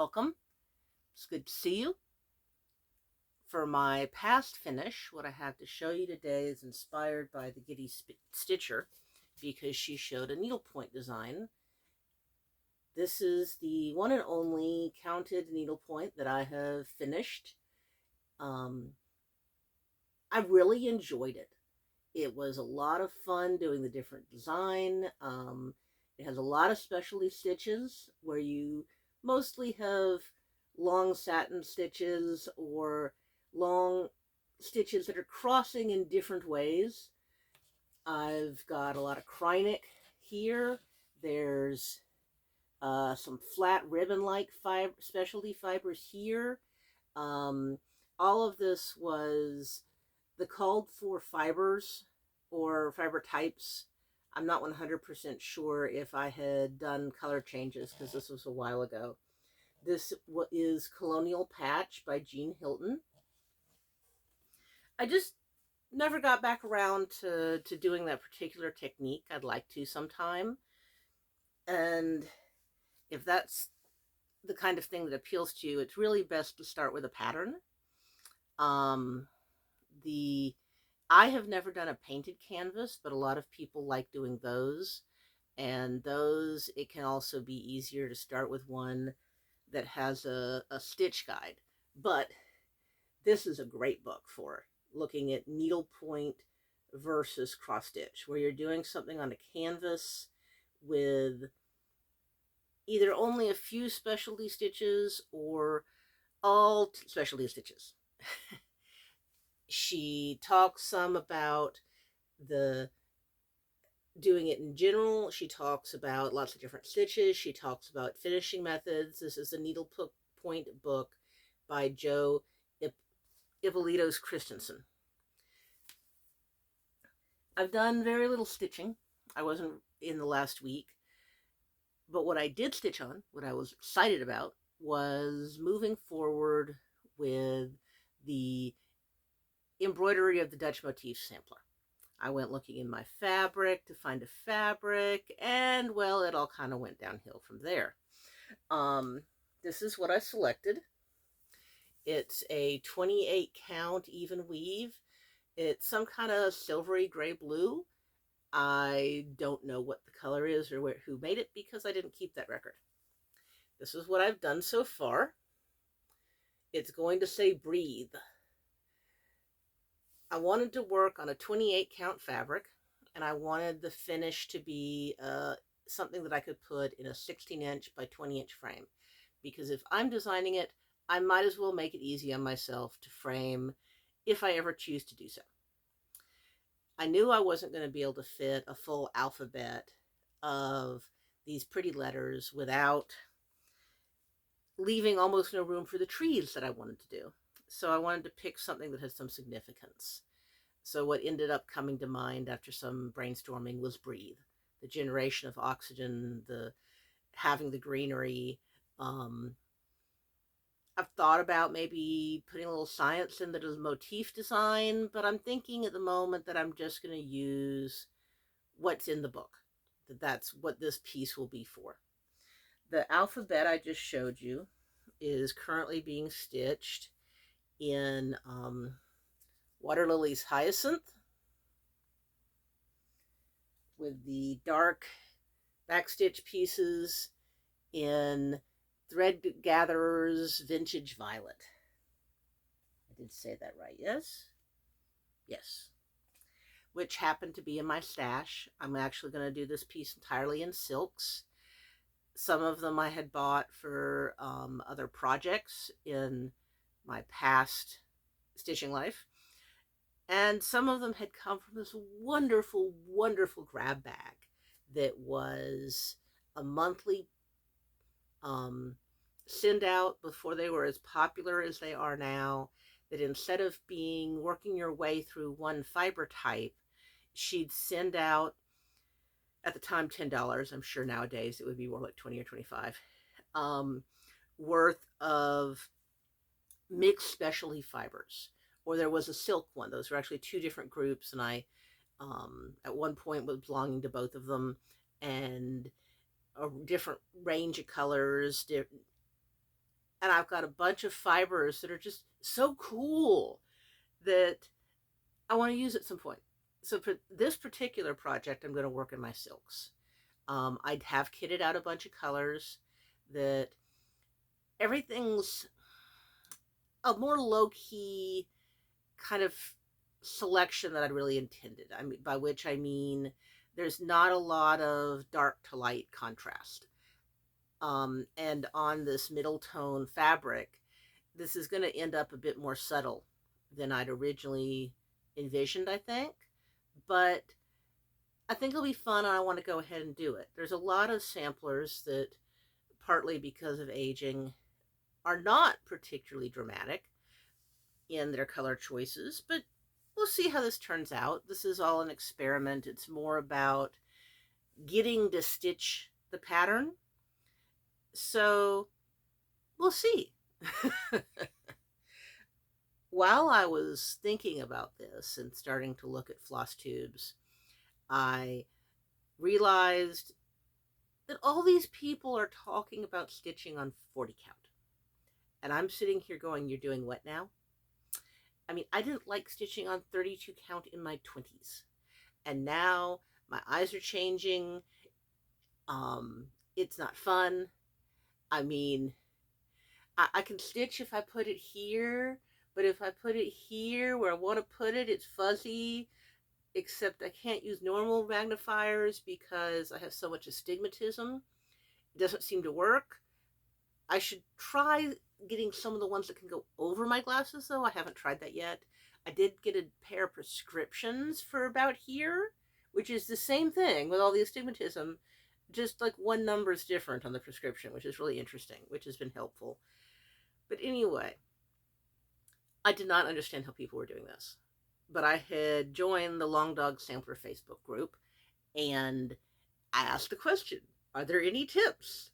Welcome. It's good to see you. For my past finish, what I have to show you today is inspired by the Giddy Stitcher because she showed a needlepoint design. This is the one and only counted needlepoint that I have finished. I really enjoyed it. It was a lot of fun doing the different design. It has a lot of specialty stitches where you mostly have long satin stitches or long stitches that are crossing in different ways. I've got a lot of Krynic here. There's some flat ribbon-like specialty fibers here. All of this was the called for fibers or fiber types. I'm not 100% sure if I had done color changes because this was a while ago. This is Colonial Patch by Jean Hilton. I just never got back around to doing that particular technique. I'd like to sometime. And if that's the kind of thing that appeals to you, it's really best to start with a pattern. I have never done a painted canvas, but a lot of people like doing those. And those, it can also be easier to start with one that has a stitch guide. But this is a great book for looking at needlepoint versus cross stitch, where you're doing something on a canvas with either only a few specialty stitches or all specialty stitches. She talks some about the doing it in general. She talks about lots of different stitches. She talks about finishing methods. This is a needlepoint book by Jo Ippolitos Christensen. I've done very little stitching. I wasn't in the last week. But what I did stitch on, what I was excited about, was moving forward with the embroidery of the Dutch motif sampler. I went looking in my fabric to find a fabric, and well, it all kind of went downhill from there. This is what I selected. It's a 28 count even weave. It's some kind of silvery gray blue. I don't know what the color is or who made it because I didn't keep that record. This is what I've done so far. It's going to say breathe. I wanted to work on a 28 count fabric, and I wanted the finish to be something that I could put in a 16-inch by 20-inch frame. Because if I'm designing it, I might as well make it easy on myself to frame if I ever choose to do so. I knew I wasn't going to be able to fit a full alphabet of these pretty letters without leaving almost no room for the trees that I wanted to do. So I wanted to pick something that had some significance. So what ended up coming to mind after some brainstorming was breathe. The generation of oxygen, the having the greenery. I've thought about maybe putting a little science in that is motif design, but I'm thinking at the moment that I'm just going to use what's in the book. That's what this piece will be for. The alphabet I just showed you is currently being stitched in Water Lily's Hyacinth with the dark backstitch pieces in Thread Gatherer's Vintage Violet. I did say that right, yes? Yes. Which happened to be in my stash. I'm actually going to do this piece entirely in silks. Some of them I had bought for other projects in my past stitching life. And some of them had come from this wonderful, wonderful grab bag that was a monthly send out before they were as popular as they are now, that instead of working your way through one fiber type, she'd send out, at the time, $10. I'm sure nowadays it would be more like 20 or 25, worth of mixed specialty fibers. Or there was a silk one. Those were actually two different groups, and I at one point was belonging to both of them, and a different range of colors, And I've got a bunch of fibers that are just so cool that I want to use at some point. So for this particular project, I'm going to work in my silks. I'd have kitted out a bunch of colors that everything's a more low key kind of selection that I'd really intended. I mean, by which I mean there's not a lot of dark to light contrast. And on this middle tone fabric, this is going to end up a bit more subtle than I'd originally envisioned, I think. But I think it'll be fun and I want to go ahead and do it. There's a lot of samplers that, partly because of aging, are not particularly dramatic in their color choices, but we'll see how this turns out. This is all an experiment. It's more about getting to stitch the pattern. So we'll see. While I was thinking about this and starting to look at floss tubes, I realized that all these people are talking about stitching on 40 count. And I'm sitting here going, you're doing what now? I mean, I didn't like stitching on 32 count in my 20s. And now my eyes are changing. It's not fun. I mean, I can stitch if I put it here, but if I put it here where I want to put it, it's fuzzy, except I can't use normal magnifiers because I have so much astigmatism. It doesn't seem to work. I should try getting some of the ones that can go over my glasses, though. I haven't tried that yet. I did get a pair of prescriptions for about here, which is the same thing with all the astigmatism, just like one number is different on the prescription, which is really interesting, which has been helpful. But anyway, I did not understand how people were doing this. But I had joined the Long Dog Sampler Facebook group, and I asked the question, are there any tips?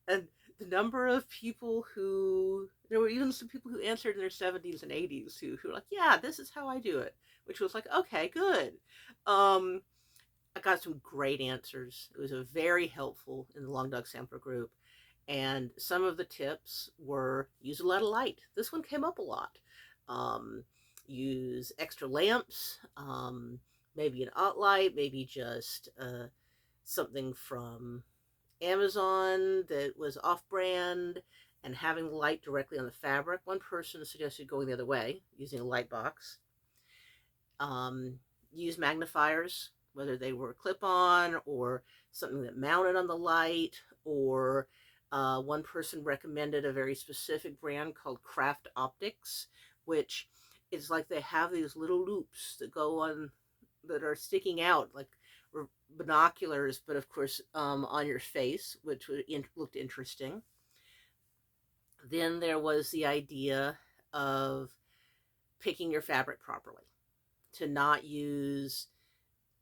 And the number of people who, there were even some people who answered in their 70s and 80s who were like, yeah, this is how I do it, which was like, okay, good. I got some great answers. It was a very helpful in the Long Dog Sampler group. And some of the tips were use a lot of light. This one came up a lot. Use extra lamps, maybe an OT light, maybe just something from Amazon that was off-brand, and having the light directly on the fabric. One person suggested going the other way, using a light box. Use magnifiers, whether they were clip-on or something that mounted on the light, or one person recommended a very specific brand called Craft Optics, which is like they have these little loops that go on, that are sticking out like binoculars, but of course on your face, which looked interesting. Then there was the idea of picking your fabric properly, to not use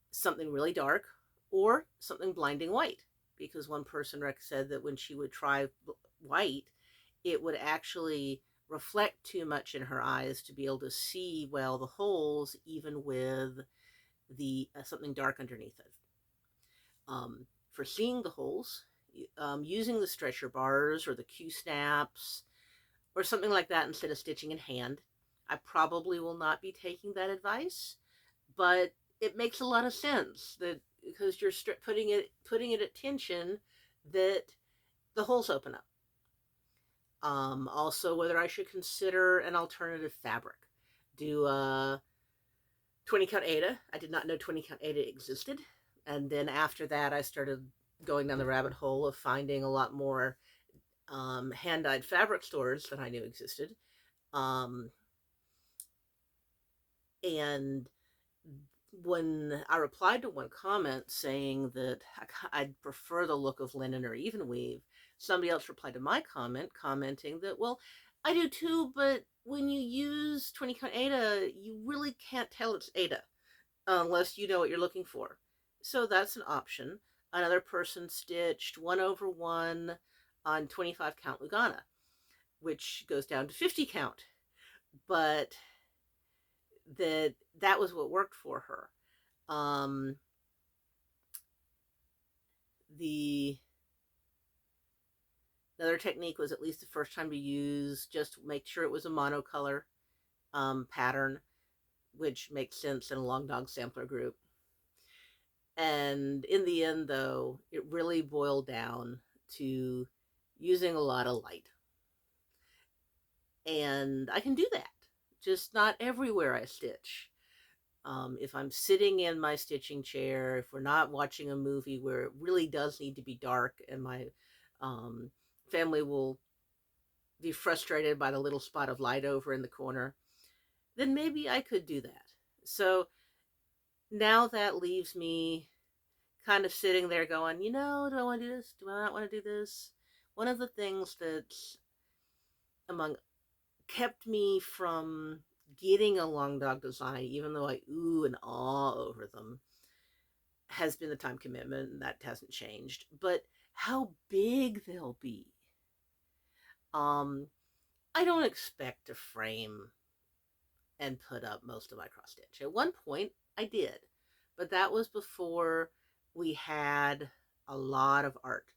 something really dark or something blinding white, because one person said that when she would try white, it would actually reflect too much in her eyes to be able to see well the holes, even with the something dark underneath it. For seeing the holes, using the stretcher bars or the Q-snaps or something like that instead of stitching in hand. I probably will not be taking that advice, but it makes a lot of sense that because you're putting it at tension, that the holes open up. Also, whether I should consider an alternative fabric. Do 20 count Aida. I did not know 20 count Aida existed. And then after that, I started going down the rabbit hole of finding a lot more hand-dyed fabric stores that I knew existed. And when I replied to one comment saying that I'd prefer the look of linen or even weave, somebody else replied to my comment commenting that, well, I do too, but when you use 20 count Aida, you really can't tell it's Aida unless you know what you're looking for. So that's an option. Another person stitched 1/1 on 25 count Lugana, which goes down to 50 count. But that was what worked for her. The Another technique was, at least the first time to use, just make sure it was a monocolor pattern, which makes sense in a long dog sampler group. And in the end, though, it really boiled down to using a lot of light. And I can do that, just not everywhere I stitch. If I'm sitting in my stitching chair, if we're not watching a movie where it really does need to be dark, and my family will be frustrated by the little spot of light over in the corner, then maybe I could do that. So now that leaves me kind of sitting there going, do I want to do this? Do I not want to do this? One of the things that's kept me from getting a long dog design, even though I ooh and ah over them, has been the time commitment, and that hasn't changed. But how big they'll be. I don't expect to frame and put up most of my cross stitch. At one point, I did, but that was before we had a lot of art.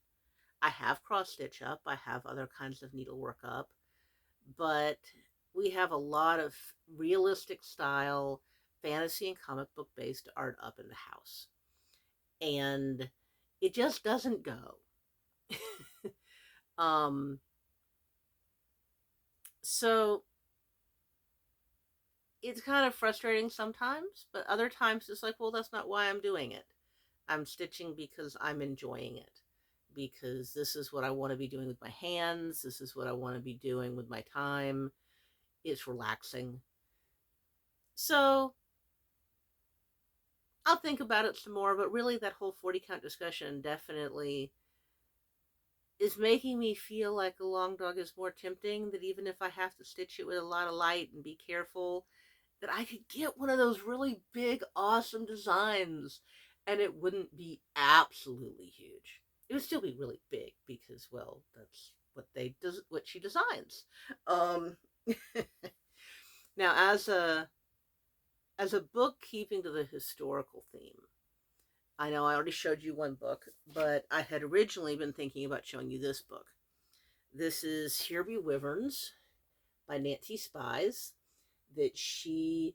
I have cross stitch up, I have other kinds of needlework up, but we have a lot of realistic style fantasy and comic book based art up in the house, and it just doesn't go. So it's kind of frustrating sometimes, but other times it's like, well, that's not why I'm doing it. I'm stitching because I'm enjoying it, because this is what I want to be doing with my hands. This is what I want to be doing with my time. It's relaxing. So I'll think about it some more, but really that whole 40 count discussion definitely is making me feel like a long dog is more tempting, that even if I have to stitch it with a lot of light and be careful, that I could get one of those really big, awesome designs, and it wouldn't be absolutely huge. It would still be really big because, well, that's what she designs. Now, as a book keeping to the historical theme, I know I already showed you one book, but I had originally been thinking about showing you this book. This is Here Be Wyverns by Nancy Spies, that she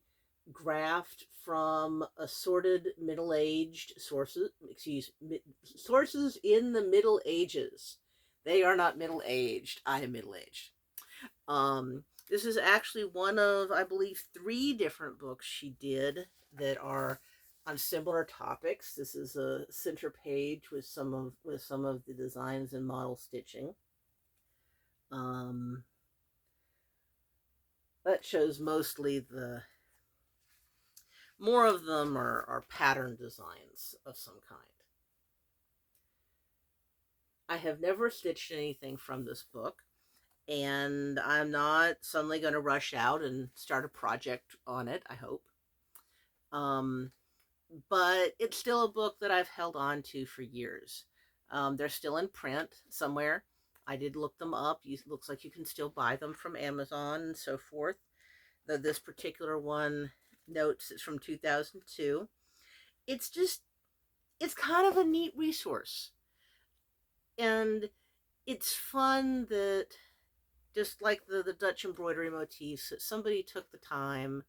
graphed from assorted middle-aged sources, sources in the Middle Ages. They are not middle-aged. I am middle-aged. This is actually one of, I believe, 3 different books she did that are on similar topics. This is a center page with some of the designs and model stitching. That shows mostly more of them are pattern designs of some kind. I have never stitched anything from this book, and I'm not suddenly going to rush out and start a project on it, I hope. But it's still a book that I've held on to for years. They're still in print somewhere. I did look them up. It looks like you can still buy them from Amazon and so forth. This particular one notes it's from 2002. It's kind of a neat resource. And it's fun that, just like the Dutch embroidery motifs, that somebody took the time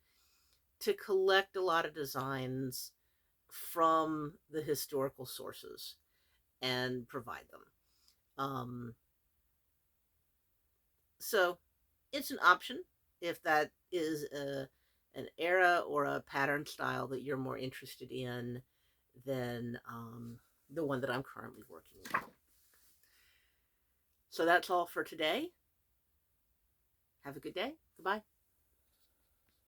to collect a lot of designs from the historical sources and provide them. So it's an option if that is an era or a pattern style that you're more interested in than the one that I'm currently working with. So that's all for today. Have a good day. Goodbye.